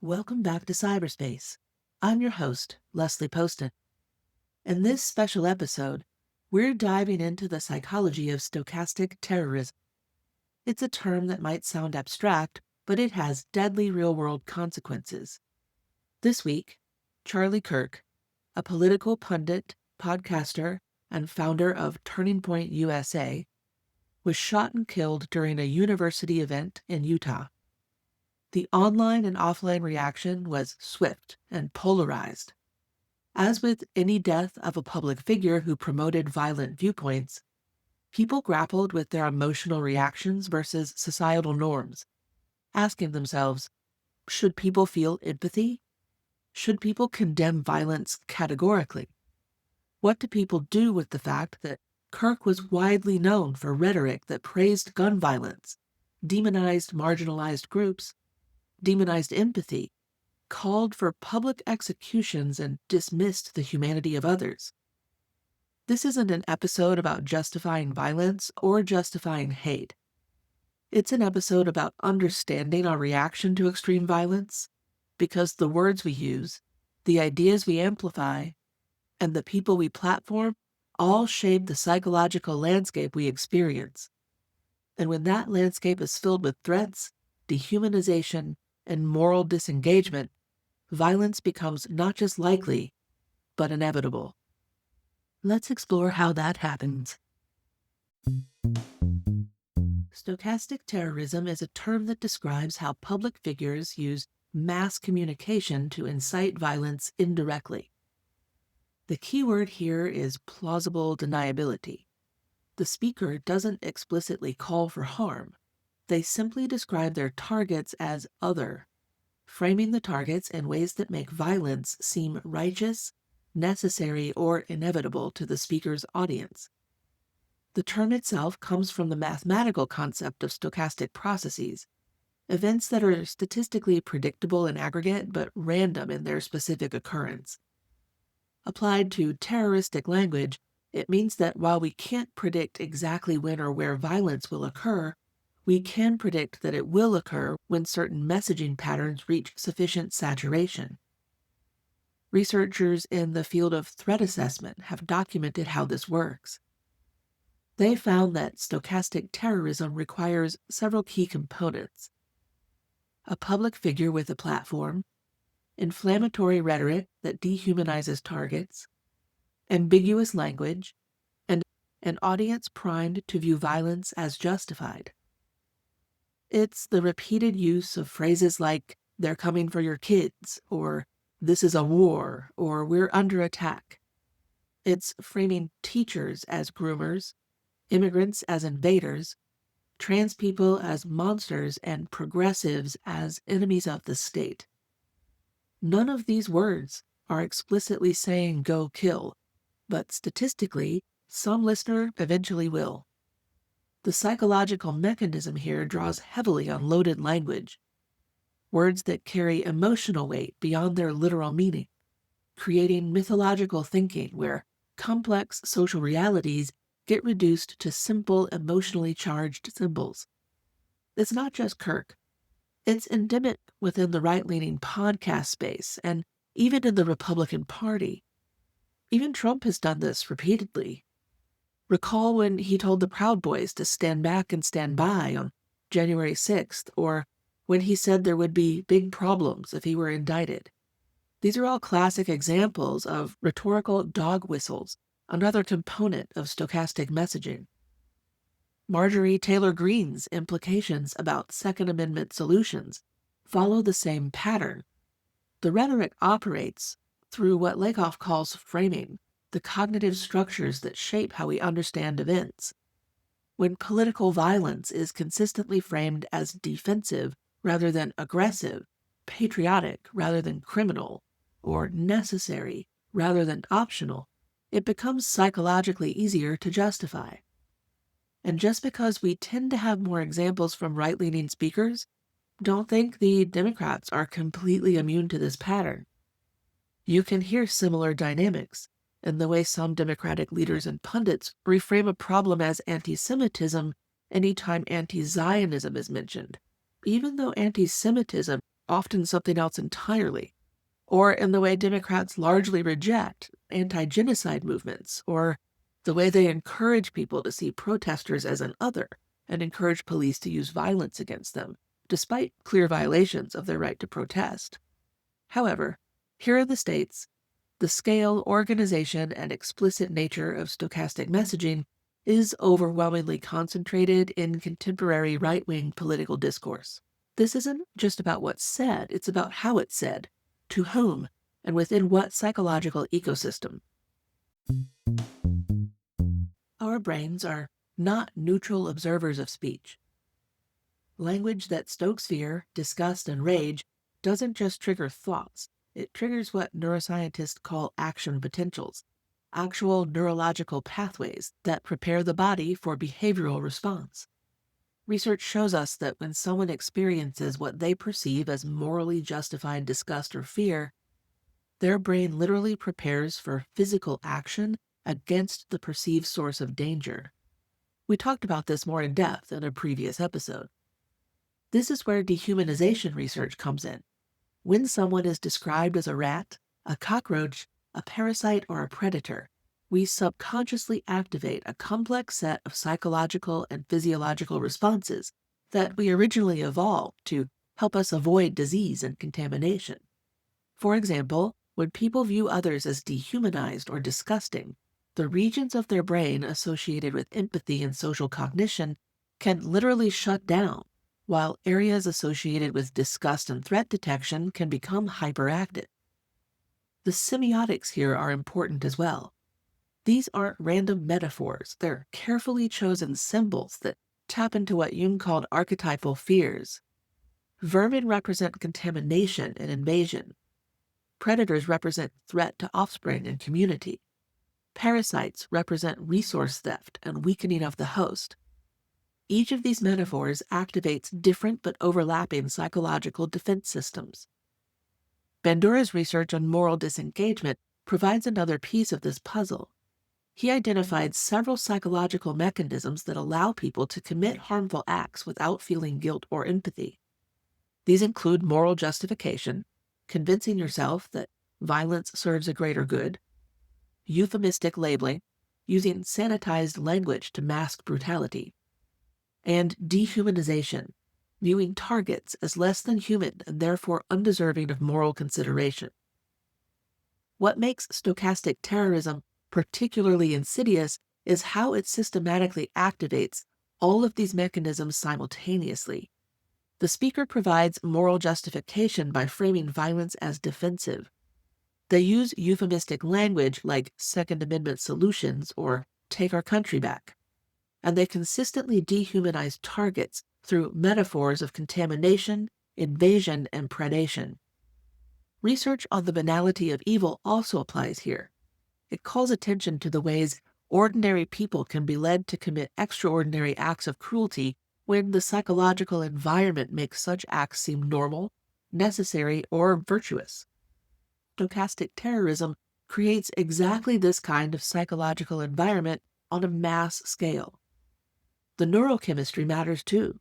Welcome back to Cyberspace. I'm your host, Leslie Poston. In this special episode, we're diving into the psychology of stochastic terrorism. It's a term that might sound abstract, but it has deadly real-world consequences. This week, Charlie Kirk, a political pundit, podcaster, and founder of Turning Point USA, was shot and killed during a university event in Utah. The online and offline reaction was swift and polarized. As with any death of a public figure who promoted violent viewpoints, people grappled with their emotional reactions versus societal norms, asking themselves, should people feel empathy? Should people condemn violence categorically? What do people do with the fact that Kirk was widely known for rhetoric that praised gun violence, demonized marginalized groups, demonized empathy, called for public executions, and dismissed the humanity of others? This isn't an episode about justifying violence or justifying hate. It's an episode about understanding our reaction to extreme violence, because the words we use, the ideas we amplify, and the people we platform all shape the psychological landscape we experience. And when that landscape is filled with threats, dehumanization, and moral disengagement, violence becomes not just likely, but inevitable. Let's explore how that happens. Stochastic terrorism is a term that describes how public figures use mass communication to incite violence indirectly. The key word here is plausible deniability. The speaker doesn't explicitly call for harm. They simply describe their targets as other, framing the targets in ways that make violence seem righteous, necessary, or inevitable to the speaker's audience. The term itself comes from the mathematical concept of stochastic processes, events that are statistically predictable in aggregate but random in their specific occurrence. Applied to terroristic language, it means that while we can't predict exactly when or where violence will occur, we can predict that it will occur when certain messaging patterns reach sufficient saturation. Researchers in the field of threat assessment have documented how this works. They found that stochastic terrorism requires several key components: a public figure with a platform, inflammatory rhetoric that dehumanizes targets, ambiguous language, and an audience primed to view violence as justified. It's the repeated use of phrases like, "they're coming for your kids," or "this is a war," or "we're under attack." It's framing teachers as groomers, immigrants as invaders, trans people as monsters, and progressives as enemies of the state. None of these words are explicitly saying "go kill," but statistically, some listener eventually will. The psychological mechanism here draws heavily on loaded language, words that carry emotional weight beyond their literal meaning, creating mythological thinking where complex social realities get reduced to simple, emotionally charged symbols. It's not just Kirk. It's endemic within the right-leaning podcast space and even in the Republican Party. Even Trump has done this repeatedly. Recall when he told the Proud Boys to stand back and stand by on January 6th, or when he said there would be big problems if he were indicted. These are all classic examples of rhetorical dog whistles, another component of stochastic messaging. Marjorie Taylor Greene's implications about Second Amendment solutions follow the same pattern. The rhetoric operates through what Lakoff calls framing, the cognitive structures that shape how we understand events. When political violence is consistently framed as defensive rather than aggressive, patriotic rather than criminal, or necessary rather than optional, it becomes psychologically easier to justify. And just because we tend to have more examples from right-leaning speakers, don't think the Democrats are completely immune to this pattern. You can hear similar dynamics in the way some Democratic leaders and pundits reframe a problem as anti-Semitism anytime anti-Zionism is mentioned, even though anti-Semitism often something else entirely, or in the way Democrats largely reject anti-genocide movements, or the way they encourage people to see protesters as an other and encourage police to use violence against them, despite clear violations of their right to protest. However, here in the States, the scale, organization, and explicit nature of stochastic messaging is overwhelmingly concentrated in contemporary right-wing political discourse. This isn't just about what's said, it's about how it's said, to whom, and within what psychological ecosystem. Our brains are not neutral observers of speech. Language that stokes fear, disgust, and rage doesn't just trigger thoughts, it triggers what neuroscientists call action potentials, actual neurological pathways that prepare the body for behavioral response. Research shows us that when someone experiences what they perceive as morally justified disgust or fear, their brain literally prepares for physical action against the perceived source of danger. We talked about this more in depth in a previous episode. This is where dehumanization research comes in. When someone is described as a rat, a cockroach, a parasite, or a predator, we subconsciously activate a complex set of psychological and physiological responses that we originally evolved to help us avoid disease and contamination. For example, when people view others as dehumanized or disgusting, the regions of their brain associated with empathy and social cognition can literally shut down, while areas associated with disgust and threat detection can become hyperactive. The semiotics here are important as well. These aren't random metaphors, they're carefully chosen symbols that tap into what Jung called archetypal fears. Vermin represent contamination and invasion. Predators represent threat to offspring and community. Parasites represent resource theft and weakening of the host. Each of these metaphors activates different but overlapping psychological defense systems. Bandura's research on moral disengagement provides another piece of this puzzle. He identified several psychological mechanisms that allow people to commit harmful acts without feeling guilt or empathy. These include moral justification, convincing yourself that violence serves a greater good, euphemistic labeling, using sanitized language to mask brutality, and dehumanization, viewing targets as less than human and therefore undeserving of moral consideration. What makes stochastic terrorism particularly insidious is how it systematically activates all of these mechanisms simultaneously. The speaker provides moral justification by framing violence as defensive. They use euphemistic language like Second Amendment solutions or take our country back. And they consistently dehumanize targets through metaphors of contamination, invasion, and predation. Research on the banality of evil also applies here. It calls attention to the ways ordinary people can be led to commit extraordinary acts of cruelty when the psychological environment makes such acts seem normal, necessary, or virtuous. Stochastic terrorism creates exactly this kind of psychological environment on a mass scale. The neurochemistry matters too.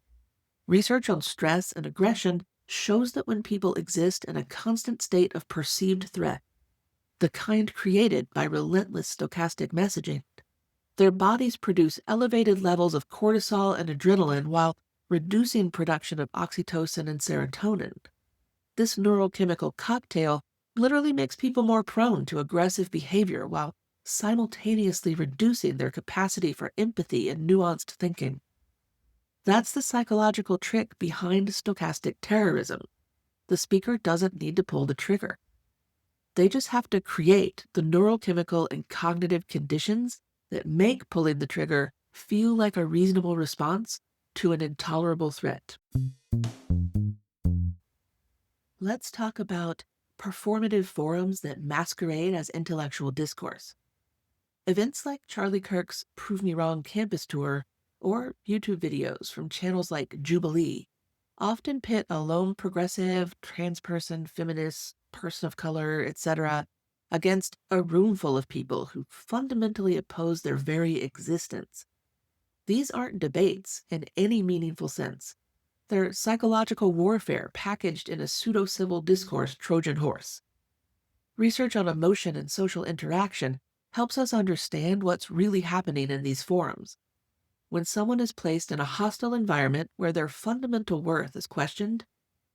Research on stress and aggression shows that when people exist in a constant state of perceived threat, the kind created by relentless stochastic messaging, their bodies produce elevated levels of cortisol and adrenaline while reducing production of oxytocin and serotonin. This neurochemical cocktail literally makes people more prone to aggressive behavior while simultaneously reducing their capacity for empathy and nuanced thinking. That's the psychological trick behind stochastic terrorism. The speaker doesn't need to pull the trigger. They just have to create the neurochemical and cognitive conditions that make pulling the trigger feel like a reasonable response to an intolerable threat. Let's talk about performative forums that masquerade as intellectual discourse. Events like Charlie Kirk's Prove Me Wrong campus tour or YouTube videos from channels like Jubilee often pit a lone progressive, trans person, feminist, person of color, etc., against a room full of people who fundamentally oppose their very existence. These aren't debates in any meaningful sense. They're psychological warfare packaged in a pseudo-civil discourse Trojan horse. Research on emotion and social interaction helps us understand what's really happening in these forums. When someone is placed in a hostile environment where their fundamental worth is questioned,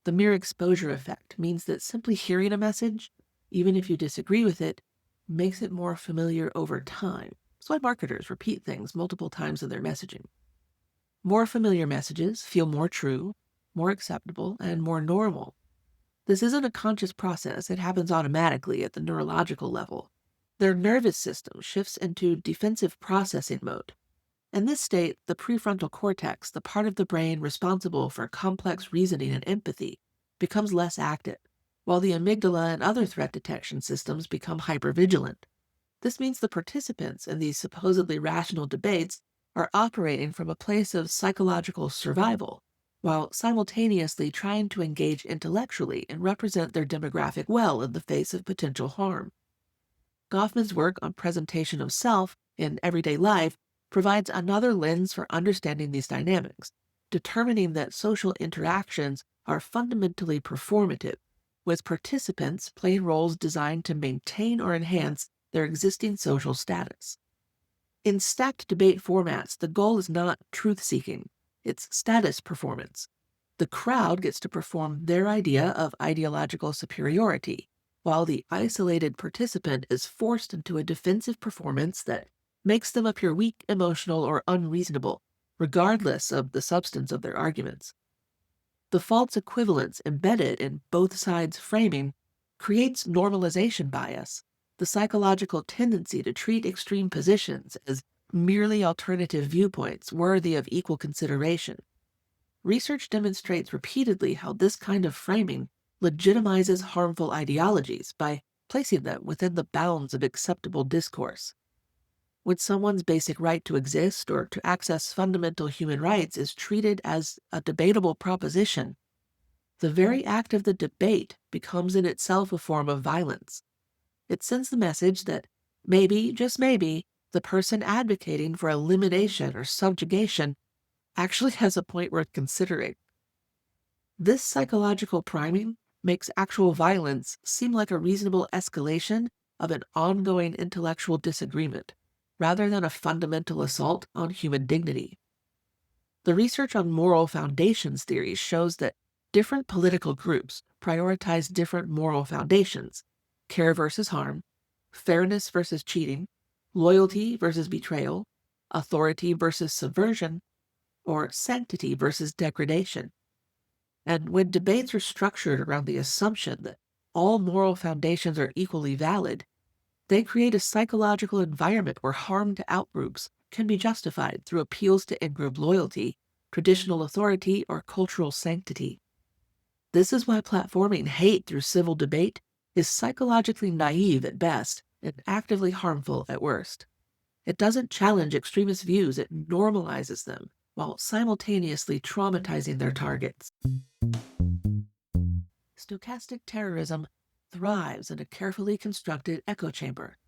the mere exposure effect means that simply hearing a message, even if you disagree with it, makes it more familiar over time. That's why marketers repeat things multiple times in their messaging. More familiar messages feel more true, more acceptable, and more normal. This isn't a conscious process, it happens automatically at the neurological level. Their nervous system shifts into defensive processing mode. In this state, the prefrontal cortex, the part of the brain responsible for complex reasoning and empathy, becomes less active, while the amygdala and other threat detection systems become hypervigilant. This means the participants in these supposedly rational debates are operating from a place of psychological survival, while simultaneously trying to engage intellectually and represent their demographic well in the face of potential harm. Goffman's work on presentation of self in everyday life provides another lens for understanding these dynamics, determining that social interactions are fundamentally performative, with participants playing roles designed to maintain or enhance their existing social status. In stacked debate formats, the goal is not truth-seeking, it's status performance. The crowd gets to perform their idea of ideological superiority, while the isolated participant is forced into a defensive performance that makes them appear weak, emotional, or unreasonable, regardless of the substance of their arguments. The false equivalence embedded in both sides' framing creates normalization bias, the psychological tendency to treat extreme positions as merely alternative viewpoints worthy of equal consideration. Research demonstrates repeatedly how this kind of framing legitimizes harmful ideologies by placing them within the bounds of acceptable discourse. When someone's basic right to exist or to access fundamental human rights is treated as a debatable proposition, the very act of the debate becomes in itself a form of violence. It sends the message that maybe, just maybe, the person advocating for elimination or subjugation actually has a point worth considering. This psychological priming makes actual violence seem like a reasonable escalation of an ongoing intellectual disagreement, rather than a fundamental assault on human dignity. The research on moral foundations theories shows that different political groups prioritize different moral foundations: care versus harm, fairness versus cheating, loyalty versus betrayal, authority versus subversion, or sanctity versus degradation. And when debates are structured around the assumption that all moral foundations are equally valid, they create a psychological environment where harm to outgroups can be justified through appeals to in-group loyalty, traditional authority, or cultural sanctity. This is why platforming hate through civil debate is psychologically naive at best and actively harmful at worst. It doesn't challenge extremist views, it normalizes them while simultaneously traumatizing their targets. Stochastic terrorism thrives in a carefully constructed echo chamber.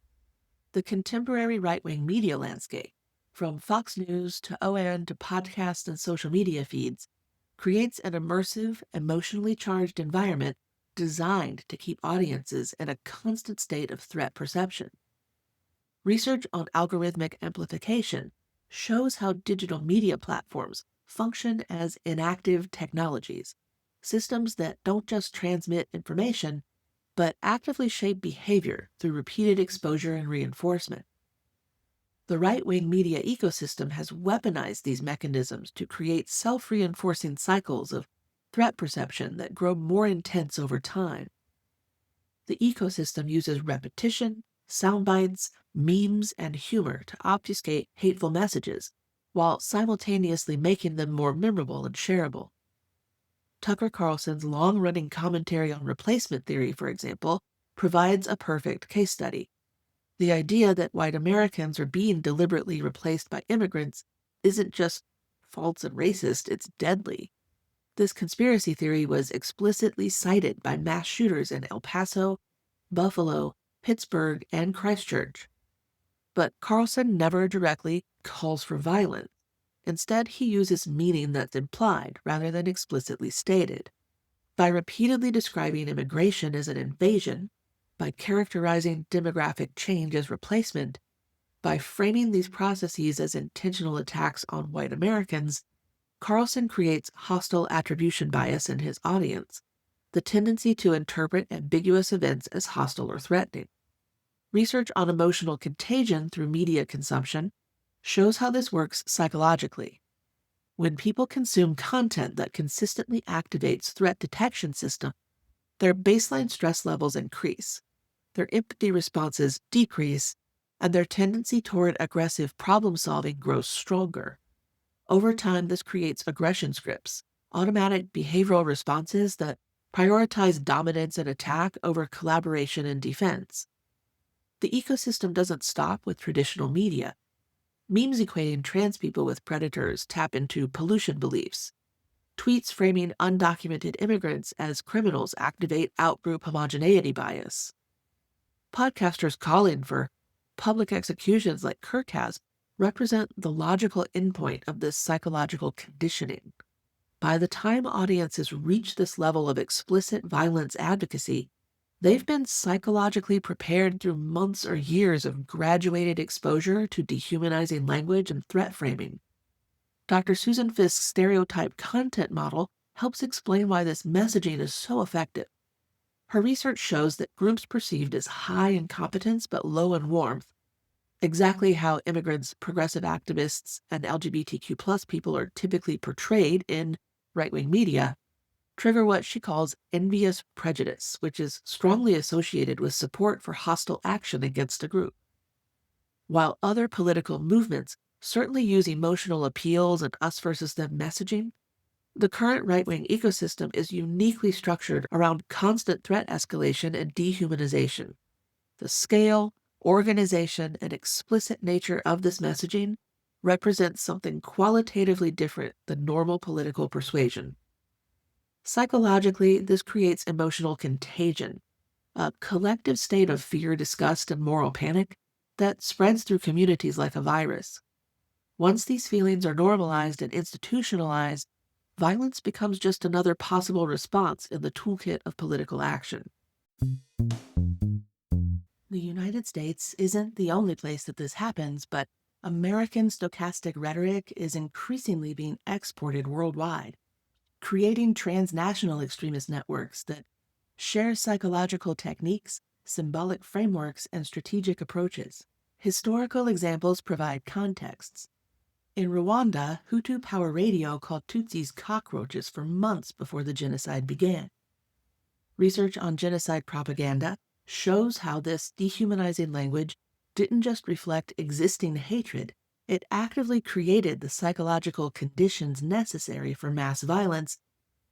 The contemporary right-wing media landscape, from Fox News to OAN to podcasts and social media feeds, creates an immersive, emotionally charged environment designed to keep audiences in a constant state of threat perception. Research on algorithmic amplification shows how digital media platforms function as inactive technologies, systems that don't just transmit information, but actively shape behavior through repeated exposure and reinforcement. The right-wing media ecosystem has weaponized these mechanisms to create self-reinforcing cycles of threat perception that grow more intense over time. The ecosystem uses repetition, sound bites, memes, and humor to obfuscate hateful messages, while simultaneously making them more memorable and shareable. Tucker Carlson's long-running commentary on replacement theory, for example, provides a perfect case study. The idea that white Americans are being deliberately replaced by immigrants isn't just false and racist, it's deadly. This conspiracy theory was explicitly cited by mass shooters in El Paso, Buffalo, Pittsburgh, and Christchurch. But Carlson never directly calls for violence. Instead, he uses meaning that's implied rather than explicitly stated. By repeatedly describing immigration as an invasion, by characterizing demographic change as replacement, by framing these processes as intentional attacks on white Americans, Carlson creates hostile attribution bias in his audience, the tendency to interpret ambiguous events as hostile or threatening. Research on emotional contagion through media consumption shows how this works psychologically. When people consume content that consistently activates threat detection systems, their baseline stress levels increase, their empathy responses decrease, and their tendency toward aggressive problem solving grows stronger. Over time, this creates aggression scripts, automatic behavioral responses that prioritize dominance and attack over collaboration and defense. The ecosystem doesn't stop with traditional media. Memes equating trans people with predators tap into pollution beliefs. Tweets framing undocumented immigrants as criminals activate outgroup homogeneity bias. Podcasters calling for public executions like Kirk has represent the logical endpoint of this psychological conditioning. By the time audiences reach this level of explicit violence advocacy, they've been psychologically prepared through months or years of graduated exposure to dehumanizing language and threat framing. Dr. Susan Fisk's stereotype content model helps explain why this messaging is so effective. Her research shows that groups perceived as high in competence but low in warmth, exactly how immigrants, progressive activists, and LGBTQ+ people are typically portrayed in right-wing media, trigger what she calls envious prejudice, which is strongly associated with support for hostile action against a group. While other political movements certainly use emotional appeals and us versus them messaging, the current right-wing ecosystem is uniquely structured around constant threat escalation and dehumanization. The scale, organization, and explicit nature of this messaging represents something qualitatively different than normal political persuasion. Psychologically, this creates emotional contagion, a collective state of fear, disgust, and moral panic that spreads through communities like a virus. Once these feelings are normalized and institutionalized, violence becomes just another possible response in the toolkit of political action. The United States isn't the only place that this happens, but American stochastic rhetoric is increasingly being exported worldwide, creating transnational extremist networks that share psychological techniques, symbolic frameworks, and strategic approaches. Historical examples provide contexts. In Rwanda, Hutu Power Radio called Tutsis cockroaches for months before the genocide began. Research on genocide propaganda shows how this dehumanizing language didn't just reflect existing hatred, it actively created the psychological conditions necessary for mass violence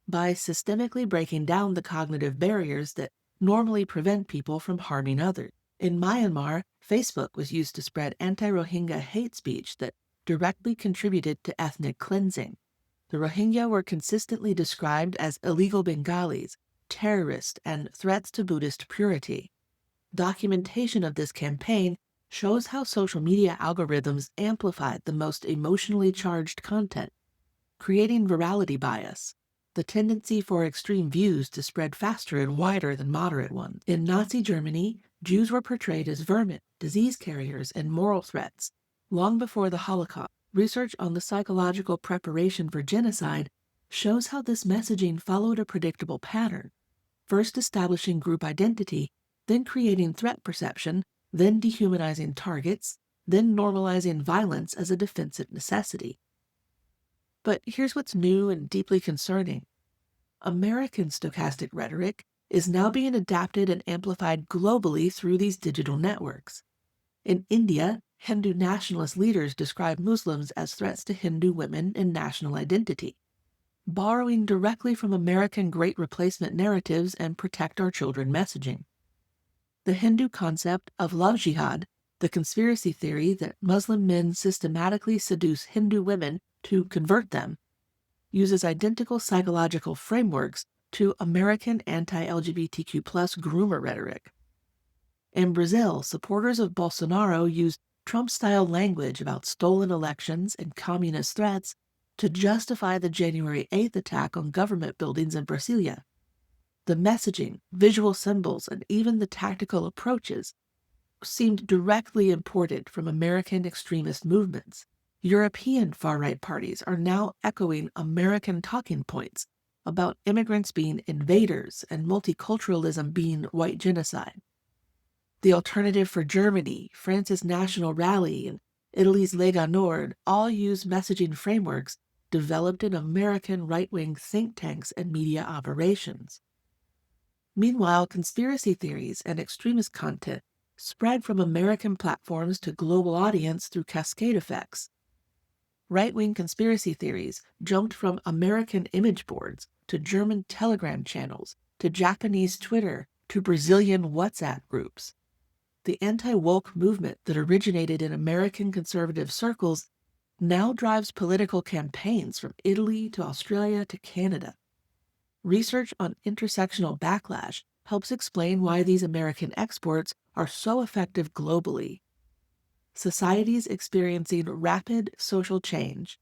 by systemically breaking down the cognitive barriers that normally prevent people from harming others. In Myanmar, Facebook was used to spread anti-Rohingya hate speech that directly contributed to ethnic cleansing. The Rohingya were consistently described as illegal Bengalis, terrorists, and threats to Buddhist purity. Documentation of this campaign shows how social media algorithms amplified the most emotionally charged content, creating virality bias, the tendency for extreme views to spread faster and wider than moderate ones. In Nazi Germany, Jews were portrayed as vermin, disease carriers, and moral threats, long before the Holocaust. Research on the psychological preparation for genocide shows how this messaging followed a predictable pattern, first establishing group identity, then creating threat perception, then dehumanizing targets, then normalizing violence as a defensive necessity. But here's what's new and deeply concerning. American stochastic rhetoric is now being adapted and amplified globally through these digital networks. In India, Hindu nationalist leaders describe Muslims as threats to Hindu women and national identity, borrowing directly from American Great Replacement narratives and protect our children messaging. The Hindu concept of love jihad, the conspiracy theory that Muslim men systematically seduce Hindu women to convert them, uses identical psychological frameworks to American anti-LGBTQ+ groomer rhetoric. In Brazil, supporters of Bolsonaro used Trump-style language about stolen elections and communist threats to justify the January 8th attack on government buildings in Brasilia. The messaging, visual symbols, and even the tactical approaches seemed directly imported from American extremist movements. European far-right parties are now echoing American talking points about immigrants being invaders and multiculturalism being white genocide. The Alternative for Germany, France's National Rally, and Italy's Lega Nord all use messaging frameworks developed in American right-wing think tanks and media operations. Meanwhile, conspiracy theories and extremist content spread from American platforms to global audience through cascade effects. Right-wing conspiracy theories jumped from American image boards to German Telegram channels to Japanese Twitter to Brazilian WhatsApp groups. The anti-woke movement that originated in American conservative circles now drives political campaigns from Italy to Australia to Canada. Research on intersectional backlash helps explain why these American exports are so effective globally. Societies experiencing rapid social change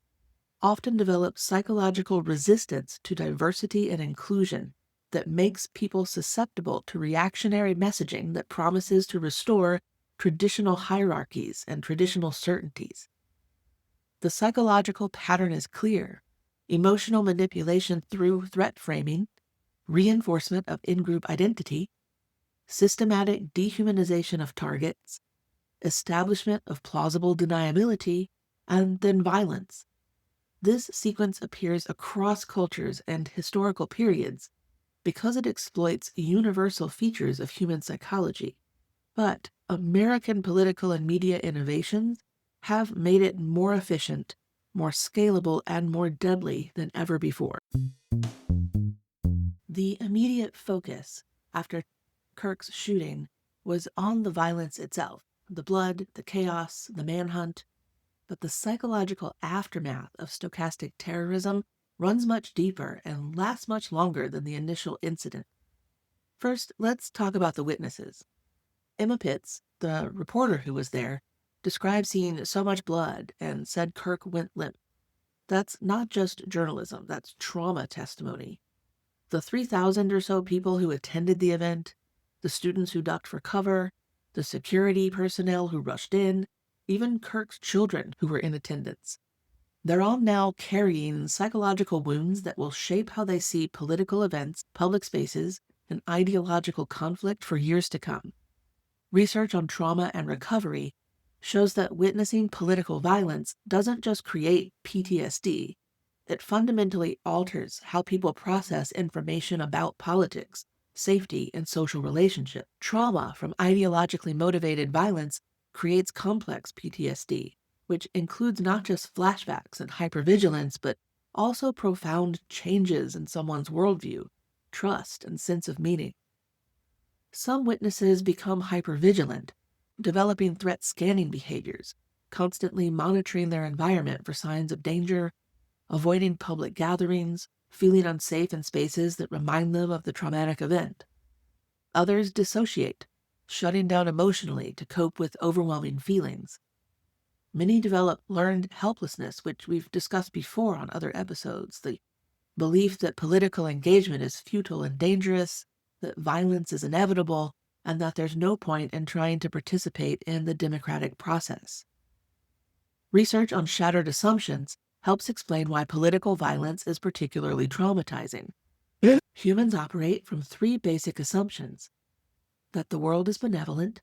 often develop psychological resistance to diversity and inclusion that makes people susceptible to reactionary messaging that promises to restore traditional hierarchies and traditional certainties. The psychological pattern is clear: emotional manipulation through threat framing, reinforcement of in-group identity, systematic dehumanization of targets, establishment of plausible deniability, and then violence. This sequence appears across cultures and historical periods because it exploits universal features of human psychology. But American political and media innovations have made it more efficient, more scalable, and more deadly than ever before. The immediate focus after Kirk's shooting was on the violence itself, the blood, the chaos, the manhunt, but the psychological aftermath of stochastic terrorism runs much deeper and lasts much longer than the initial incident. First, let's talk about the witnesses. Emma Pitts, the reporter who was there, described seeing so much blood and said Kirk went limp. That's not just journalism, that's trauma testimony. The 3,000 or so people who attended the event, the students who ducked for cover, the security personnel who rushed in, even Kirk's children who were in attendance. They're all now carrying psychological wounds that will shape how they see political events, public spaces, and ideological conflict for years to come. Research on trauma and recovery shows that witnessing political violence doesn't just create PTSD, it fundamentally alters how people process information about politics, safety, and social relationships. Trauma from ideologically motivated violence creates complex PTSD, which includes not just flashbacks and hypervigilance, but also profound changes in someone's worldview, trust, and sense of meaning. Some witnesses become hypervigilant, developing threat scanning behaviors, constantly monitoring their environment for signs of danger, avoiding public gatherings, feeling unsafe in spaces that remind them of the traumatic event. Others dissociate, shutting down emotionally to cope with overwhelming feelings. Many develop learned helplessness, which we've discussed before on other episodes, the belief that political engagement is futile and dangerous, that violence is inevitable, and that there's no point in trying to participate in the democratic process. Research on shattered assumptions helps explain why political violence is particularly traumatizing. Humans operate from three basic assumptions: that the world is benevolent,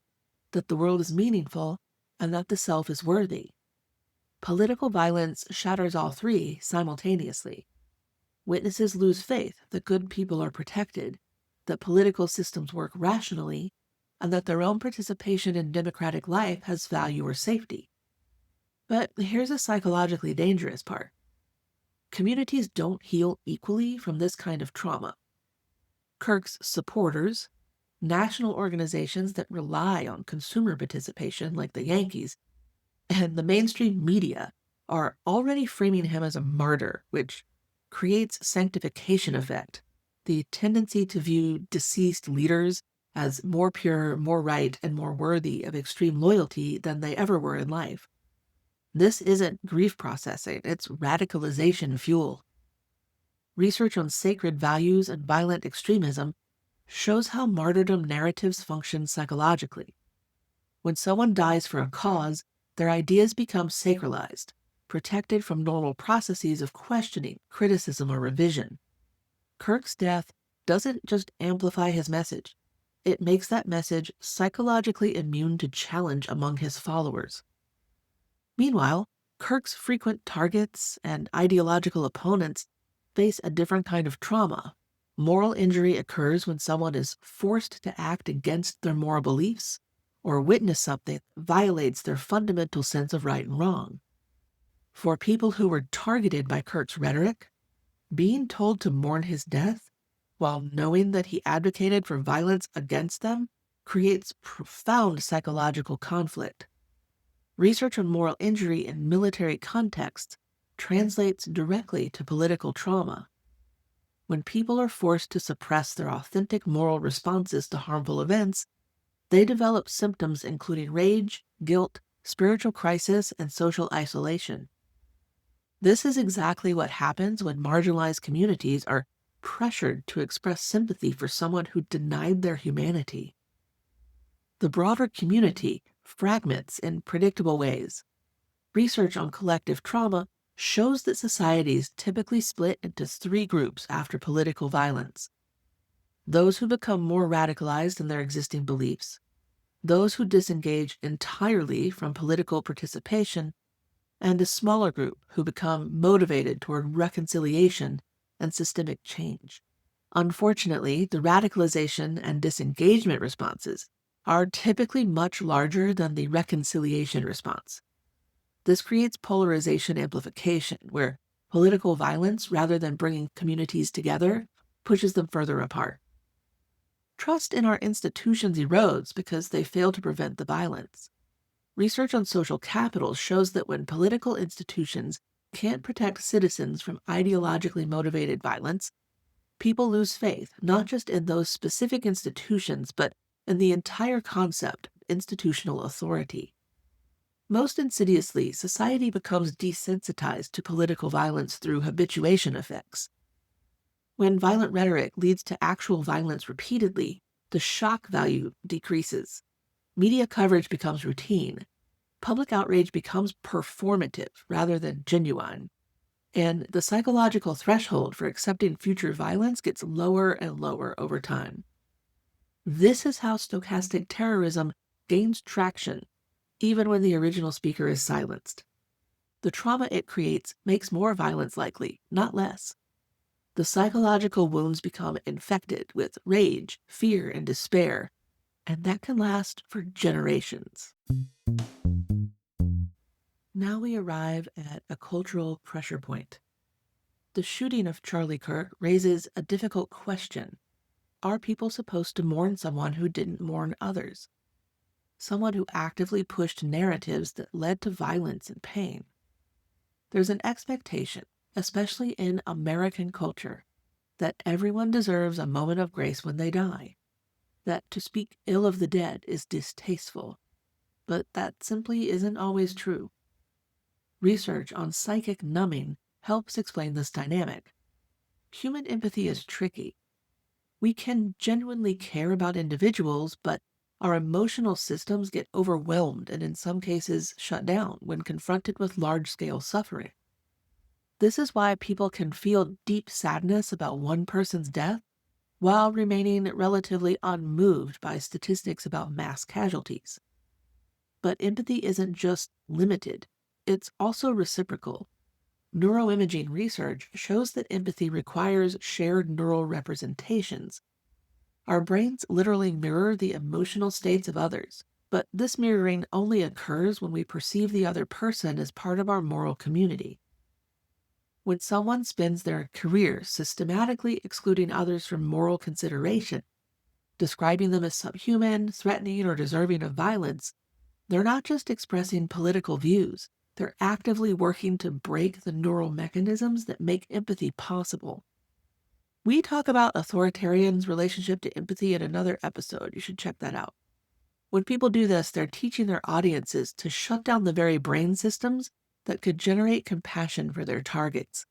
that the world is meaningful, and that the self is worthy. Political violence shatters all three simultaneously. Witnesses lose faith that good people are protected, that political systems work rationally, and that their own participation in democratic life has value or safety. But here's a psychologically dangerous part. Communities don't heal equally from this kind of trauma. Kirk's supporters, national organizations that rely on consumer participation like the Yankees, and the mainstream media are already framing him as a martyr, which creates sanctification effect, the tendency to view deceased leaders as more pure, more right, and more worthy of extreme loyalty than they ever were in life. This isn't grief processing, it's radicalization fuel. Research on sacred values and violent extremism shows how martyrdom narratives function psychologically. When someone dies for a cause, their ideas become sacralized, protected from normal processes of questioning, criticism, or revision. Kirk's death doesn't just amplify his message, it makes that message psychologically immune to challenge among his followers. Meanwhile, Kirk's frequent targets and ideological opponents face a different kind of trauma. Moral injury occurs when someone is forced to act against their moral beliefs or witness something that violates their fundamental sense of right and wrong. For people who were targeted by Kirk's rhetoric, being told to mourn his death while knowing that he advocated for violence against them creates profound psychological conflict. Research on moral injury in military contexts translates directly to political trauma. When people are forced to suppress their authentic moral responses to harmful events, they develop symptoms including rage, guilt, spiritual crisis, and social isolation. This is exactly what happens when marginalized communities are pressured to express sympathy for someone who denied their humanity. The broader community fragments in predictable ways. Research on collective trauma shows that societies typically split into three groups after political violence: those who become more radicalized in their existing beliefs, those who disengage entirely from political participation, and a smaller group who become motivated toward reconciliation and systemic change. Unfortunately, the radicalization and disengagement responses are typically much larger than the reconciliation response. This creates polarization amplification, where political violence, rather than bringing communities together, pushes them further apart. Trust in our institutions erodes because they fail to prevent the violence. Research on social capital shows that when political institutions can't protect citizens from ideologically motivated violence, people lose faith not just in those specific institutions, but in the entire concept of institutional authority. Most insidiously, society becomes desensitized to political violence through habituation effects. When violent rhetoric leads to actual violence repeatedly, the shock value decreases. Media coverage becomes routine. Public outrage becomes performative rather than genuine. And the psychological threshold for accepting future violence gets lower and lower over time. This is how stochastic terrorism gains traction, even when the original speaker is silenced. The trauma it creates makes more violence likely, not less. The psychological wounds become infected with rage, fear, and despair, and that can last for generations. Now we arrive at a cultural pressure point. The shooting of Charlie Kirk raises a difficult question. Are people supposed to mourn someone who didn't mourn others? Someone who actively pushed narratives that led to violence and pain? There's an expectation, especially in American culture, that everyone deserves a moment of grace when they die, that to speak ill of the dead is distasteful, but that simply isn't always true. Research on psychic numbing helps explain this dynamic. Human empathy is tricky. We can genuinely care about individuals, but our emotional systems get overwhelmed and in some cases shut down when confronted with large-scale suffering. This is why people can feel deep sadness about one person's death while remaining relatively unmoved by statistics about mass casualties. But empathy isn't just limited, it's also reciprocal. Neuroimaging research shows that empathy requires shared neural representations. Our brains literally mirror the emotional states of others, but this mirroring only occurs when we perceive the other person as part of our moral community. When someone spends their career systematically excluding others from moral consideration, describing them as subhuman, threatening, or deserving of violence, they're not just expressing political views, they're actively working to break the neural mechanisms that make empathy possible. We talk about authoritarians' relationship to empathy in another episode. You should check that out. When people do this, they're teaching their audiences to shut down the very brain systems that could generate compassion for their targets.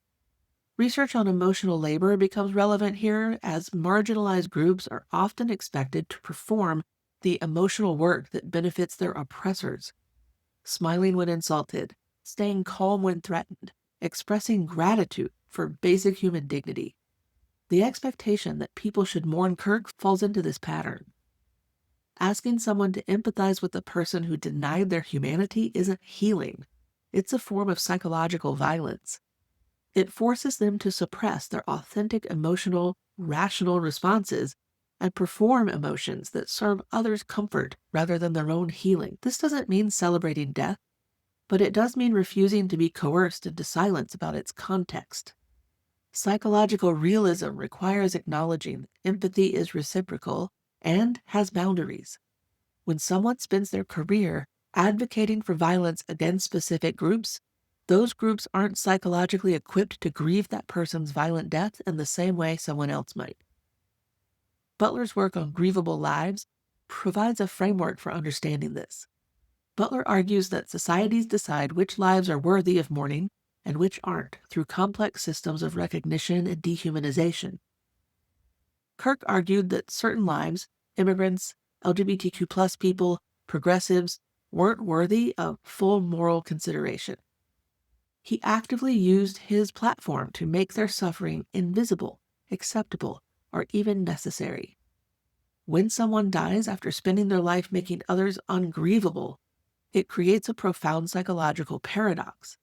Research on emotional labor becomes relevant here as marginalized groups are often expected to perform the emotional work that benefits their oppressors. Smiling when insulted, staying calm when threatened, expressing gratitude for basic human dignity. The expectation that people should mourn Kirk falls into this pattern. Asking someone to empathize with the person who denied their humanity isn't healing. It's a form of psychological violence. It forces them to suppress their authentic emotional, rational responses and perform emotions that serve others' comfort rather than their own healing. This doesn't mean celebrating death, but it does mean refusing to be coerced into silence about its context. Psychological realism requires acknowledging that empathy is reciprocal and has boundaries. When someone spends their career advocating for violence against specific groups, those groups aren't psychologically equipped to grieve that person's violent death in the same way someone else might. Butler's work on grievable lives provides a framework for understanding this. Butler argues that societies decide which lives are worthy of mourning and which aren't through complex systems of recognition and dehumanization. Kirk argued that certain lives, immigrants, LGBTQ+ people, progressives, weren't worthy of full moral consideration. He actively used his platform to make their suffering invisible, acceptable, or even necessary. When someone dies after spending their life making others ungrievable, it creates a profound psychological paradox.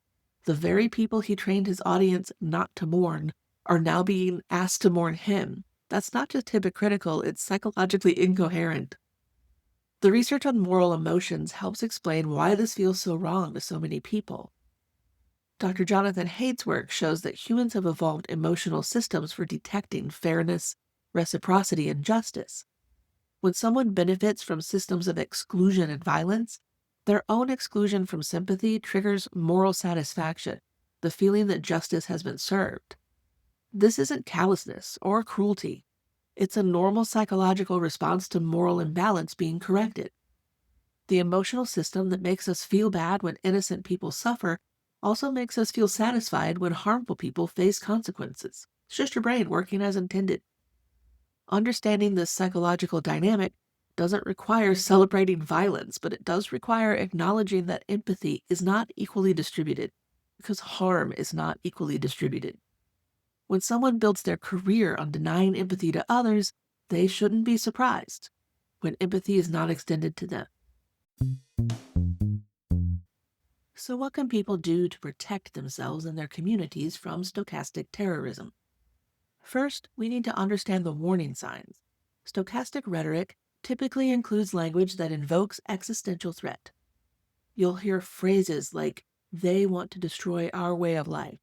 The very people he trained his audience not to mourn are now being asked to mourn him. That's not just hypocritical, it's psychologically incoherent. The research on moral emotions helps explain why this feels so wrong to so many people. Dr. Jonathan Haidt's work shows that humans have evolved emotional systems for detecting fairness, reciprocity, and justice. When someone benefits from systems of exclusion and violence, their own exclusion from sympathy triggers moral satisfaction, the feeling that justice has been served. This isn't callousness or cruelty. It's a normal psychological response to moral imbalance being corrected. The emotional system that makes us feel bad when innocent people suffer also makes us feel satisfied when harmful people face consequences. It's just your brain working as intended. Understanding this psychological dynamic doesn't require celebrating violence, but it does require acknowledging that empathy is not equally distributed, because harm is not equally distributed. When someone builds their career on denying empathy to others, they shouldn't be surprised when empathy is not extended to them. So what can people do to protect themselves and their communities from stochastic terrorism? First, we need to understand the warning signs. Stochastic rhetoric typically includes language that invokes existential threat. You'll hear phrases like, "they want to destroy our way of life,"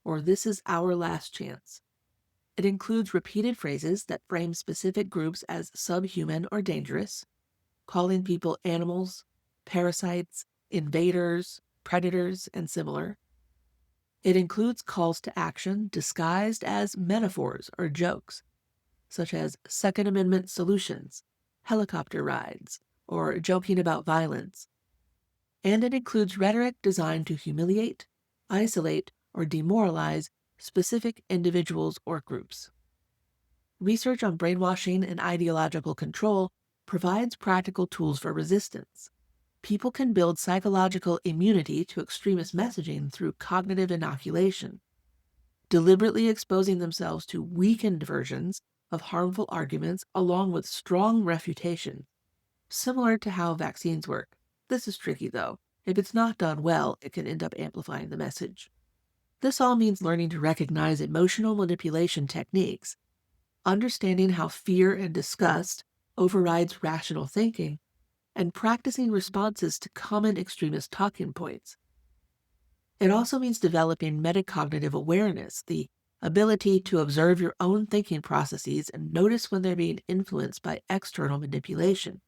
or "this is our last chance." It includes repeated phrases that frame specific groups as subhuman or dangerous, calling people animals, parasites, invaders, predators, and similar. It includes calls to action disguised as metaphors or jokes, such as Second Amendment solutions, helicopter rides, or joking about violence. And it includes rhetoric designed to humiliate, isolate, or demoralize specific individuals or groups. Research on brainwashing and ideological control provides practical tools for resistance. People can build psychological immunity to extremist messaging through cognitive inoculation, deliberately exposing themselves to weakened versions of harmful arguments along with strong refutation, similar to how vaccines work. This is tricky though. If it's not done well, it can end up amplifying the message. This all means learning to recognize emotional manipulation techniques, understanding how fear and disgust overrides rational thinking, and practicing responses to common extremist talking points. It also means developing metacognitive awareness, the ability to observe your own thinking processes and notice when they're being influenced by external manipulation.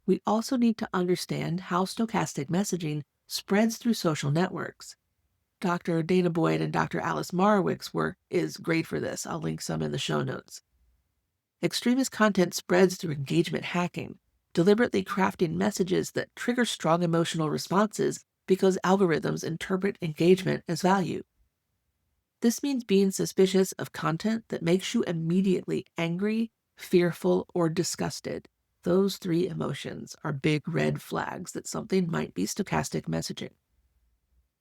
We also need to understand how stochastic messaging spreads through social networks. Dr. Dana Boyd and Dr. Alice Marwick's work is great for this. I'll link some in the show notes. Extremist content spreads through engagement hacking, deliberately crafting messages that trigger strong emotional responses because algorithms interpret engagement as value. This means being suspicious of content that makes you immediately angry, fearful, or disgusted. Those three emotions are big red flags that something might be stochastic messaging.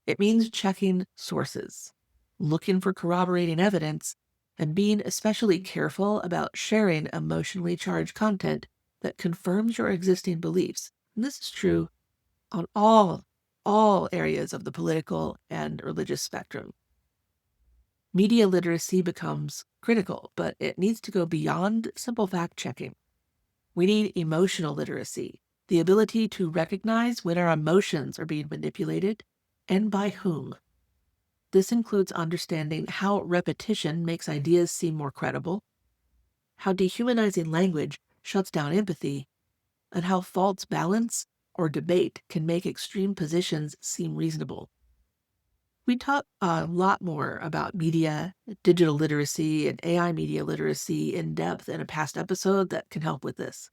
It means checking sources, looking for corroborating evidence, and being especially careful about sharing emotionally charged content that confirms your existing beliefs. And this is true on all areas of the political and religious spectrum. Media literacy becomes critical, but it needs to go beyond simple fact-checking. We need emotional literacy, the ability to recognize when our emotions are being manipulated and by whom. This includes understanding how repetition makes ideas seem more credible, how dehumanizing language shuts down empathy, and how false balance or debate can make extreme positions seem reasonable. We talk a lot more about media, digital literacy, and AI media literacy in depth in a past episode that can help with this.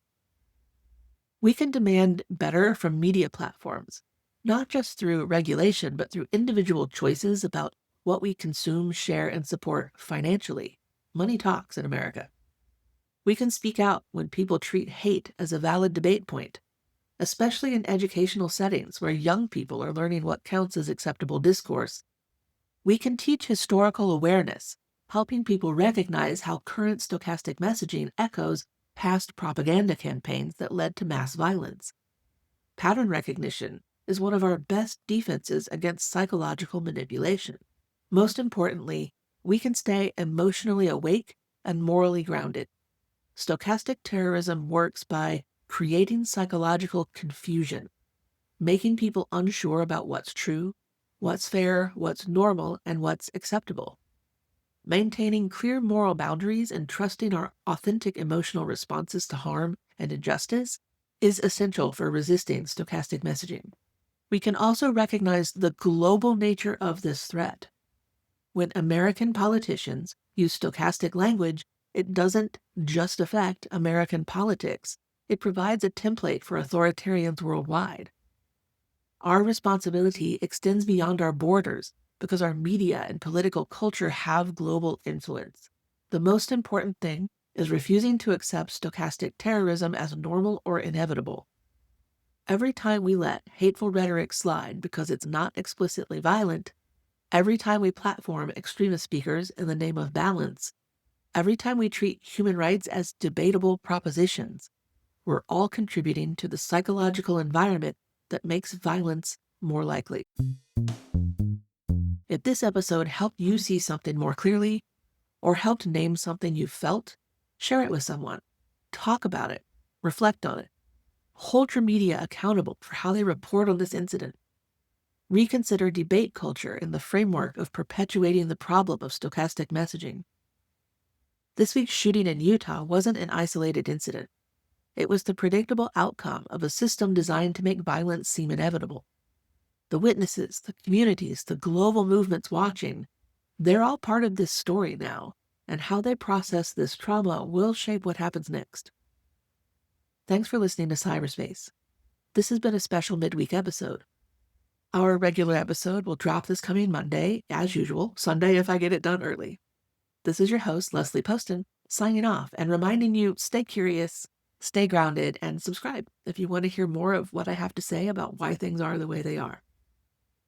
We can demand better from media platforms, not just through regulation, but through individual choices about what we consume, share, and support financially. Money talks in America. We can speak out when people treat hate as a valid debate point, especially in educational settings where young people are learning what counts as acceptable discourse. We can teach historical awareness, helping people recognize how current stochastic messaging echoes past propaganda campaigns that led to mass violence. Pattern recognition is one of our best defenses against psychological manipulation. Most importantly, we can stay emotionally awake and morally grounded. Stochastic terrorism works by creating psychological confusion, making people unsure about what's true, what's fair, what's normal, and what's acceptable. Maintaining clear moral boundaries and trusting our authentic emotional responses to harm and injustice is essential for resisting stochastic messaging. We can also recognize the global nature of this threat. When American politicians use stochastic language, it doesn't just affect American politics. It provides a template for authoritarians worldwide. Our responsibility extends beyond our borders because our media and political culture have global influence. The most important thing is refusing to accept stochastic terrorism as normal or inevitable. Every time we let hateful rhetoric slide because it's not explicitly violent, every time we platform extremist speakers in the name of balance, every time we treat human rights as debatable propositions, we're all contributing to the psychological environment that makes violence more likely. If this episode helped you see something more clearly, or helped name something you felt, share it with someone. Talk about it. Reflect on it. Hold your media accountable for how they report on this incident. Reconsider debate culture in the framework of perpetuating the problem of stochastic messaging. This week's shooting in Utah wasn't an isolated incident. It was the predictable outcome of a system designed to make violence seem inevitable. The witnesses, the communities, the global movements watching, they're all part of this story now, and how they process this trauma will shape what happens next. Thanks for listening to PsyberSpace. This has been a special midweek episode. Our regular episode will drop this coming Monday, as usual, Sunday if I get it done early. This is your host, Leslie Poston, signing off and reminding you, stay curious, stay grounded, and subscribe if you want to hear more of what I have to say about why things are the way they are.